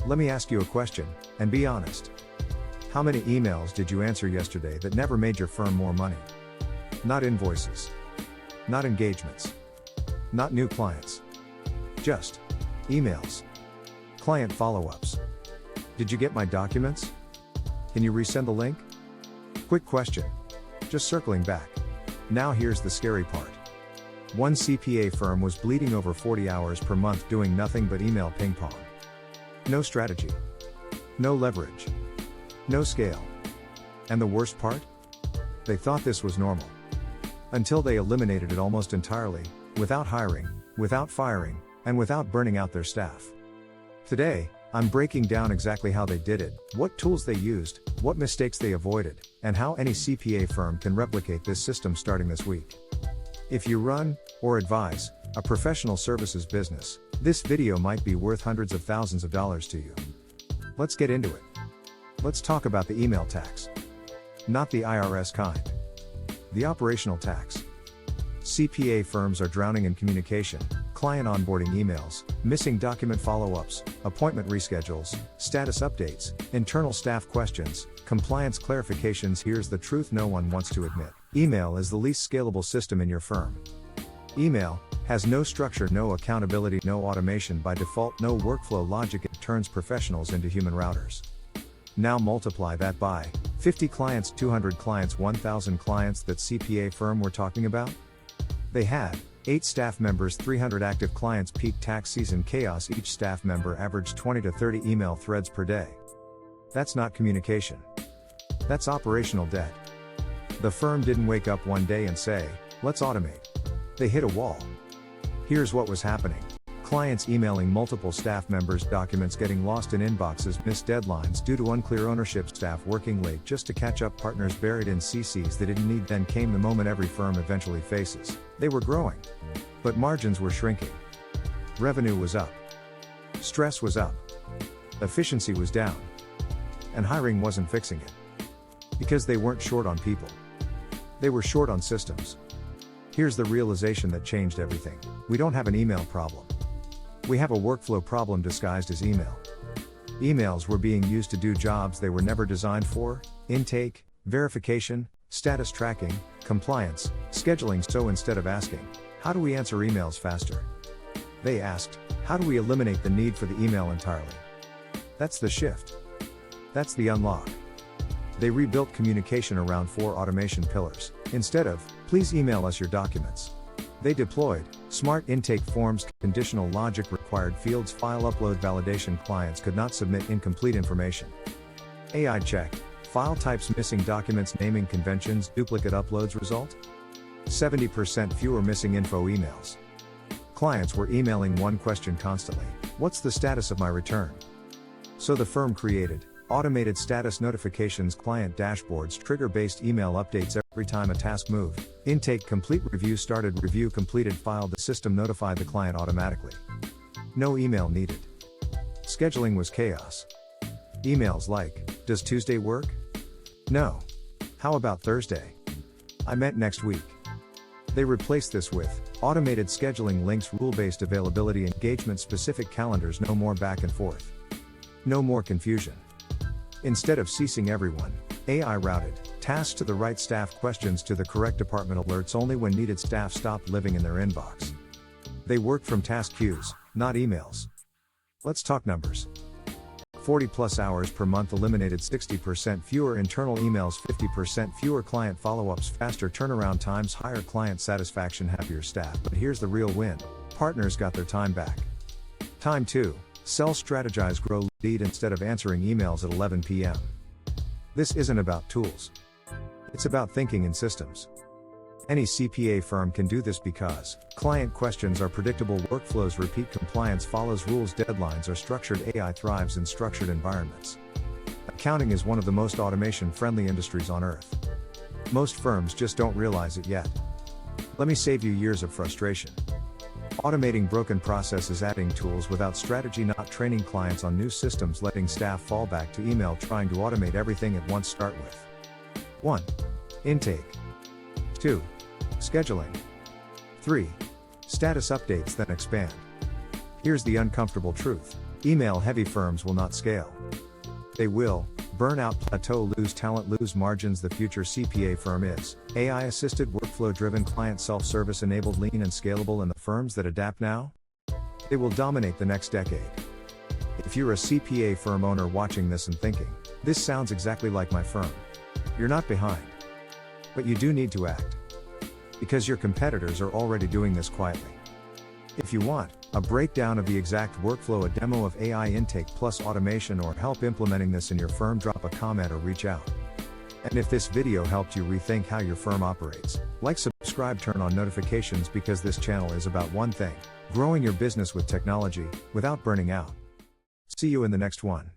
Let me ask you a question, and be honest. How many emails did you answer yesterday that never made your firm more money? Not invoices. Not engagements. Not new clients. Just emails. Client follow-ups. Did you get my documents? Can you resend the link? Quick question. Just circling back. Now here's the scary part. One CPA firm was bleeding over 40 hours per month doing nothing but email ping pong. No strategy. No leverage. No scale. And the worst part? They thought this was normal. Until they eliminated it almost entirely, without hiring, without firing, and without burning out their staff. Today, I'm breaking down exactly how they did it, what tools they used, what mistakes they avoided, and how any CPA firm can replicate this system starting this week. If you run, or advise, a professional services business, this video might be worth hundreds of thousands of dollars to you. Let's get into it. Let's talk about the email tax. Not the IRS kind. The operational tax. CPA firms are drowning in communication, client onboarding emails, missing document follow-ups, appointment reschedules, status updates, internal staff questions, compliance clarifications. Here's the truth no one wants to admit. Email is the least scalable system in your firm. Email has no structure, no accountability, no automation by default, no workflow logic. It turns professionals into human routers. Now multiply that by 50 clients, 200 clients, 1,000 clients. That CPA firm we're talking about? They had 8 staff members, 300 active clients, peak tax season chaos. Each staff member averaged 20 to 30 email threads per day. That's not communication. That's operational debt. The firm didn't wake up one day and say, let's automate. They hit a wall. Here's what was happening. Clients emailing multiple staff members, documents getting lost in inboxes, missed deadlines due to unclear ownership, staff working late just to catch up, partners buried in CCs they didn't need. Then came the moment every firm eventually faces. They were growing. But margins were shrinking. Revenue was up. Stress was up. Efficiency was down. And hiring wasn't fixing it. Because they weren't short on people. They were short on systems. Here's the realization that changed everything. We don't have an email problem. We have a workflow problem disguised as email. Emails were being used to do jobs they were never designed for: intake, verification, status tracking, compliance, scheduling. So instead of asking, how do we answer emails faster? They asked, how do we eliminate the need for the email entirely? That's the shift. That's the unlock. They rebuilt communication around 4 automation pillars. Instead of, please email us your documents, they deployed smart intake forms, conditional logic, required fields, file upload validation. Clients could not submit incomplete information. AI check, file types, missing documents, naming conventions, duplicate uploads. Result? 70% fewer missing info emails. Clients were emailing one question constantly: what's the status of my return? So the firm created automated status notifications, client dashboards, trigger-based email updates every time a task moved. Intake complete, review started, review completed, filed. The system notified the client automatically. No email needed. Scheduling was chaos. Emails like, does Tuesday work? No. How about Thursday? I meant next week. They replaced this with automated scheduling, links, rule-based availability, engagement-specific calendars. No more back and forth. No more confusion. Instead of ceasing everyone, AI routed tasks to the right staff, questions to the correct department, alerts only when needed. Staff stopped living in their inbox. They worked from task queues, not emails. Let's talk numbers. 40+ hours per month eliminated, 60% fewer internal emails, 50% fewer client follow-ups, faster turnaround times, higher client satisfaction, happier staff. But here's the real win. Partners got their time back. Time to sell, strategize, grow, lead instead of answering emails at 11 p.m. This isn't about tools. It's about thinking in systems. Any CPA firm can do this because client questions are predictable, workflows repeat, compliance follows rules, deadlines are structured, AI thrives in structured environments. Accounting is one of the most automation-friendly industries on earth. Most firms just don't realize it yet. Let me save you years of frustration. Automating broken processes, adding tools without strategy, not training clients on new systems, letting staff fall back to email, trying to automate everything at once. Start with 1. Intake. 2. Scheduling. 3. Status updates, then expand. Here's the uncomfortable truth. Email-heavy firms will not scale. They will burn out, plateau, lose talent, lose margins. The future CPA firm is AI-assisted, workflow-driven, client self-service enabled, lean and scalable, and the firms that adapt now? They will dominate the next decade. If you're a CPA firm owner watching this and thinking, this sounds exactly like my firm, you're not behind. But you do need to act. Because your competitors are already doing this quietly. If you want a breakdown of the exact workflow, a demo of AI intake plus automation, or help implementing this in your firm, drop a comment or reach out. And if this video helped you rethink how your firm operates, like, subscribe, turn on notifications, because this channel is about one thing: growing your business with technology, without burning out. See you in the next one.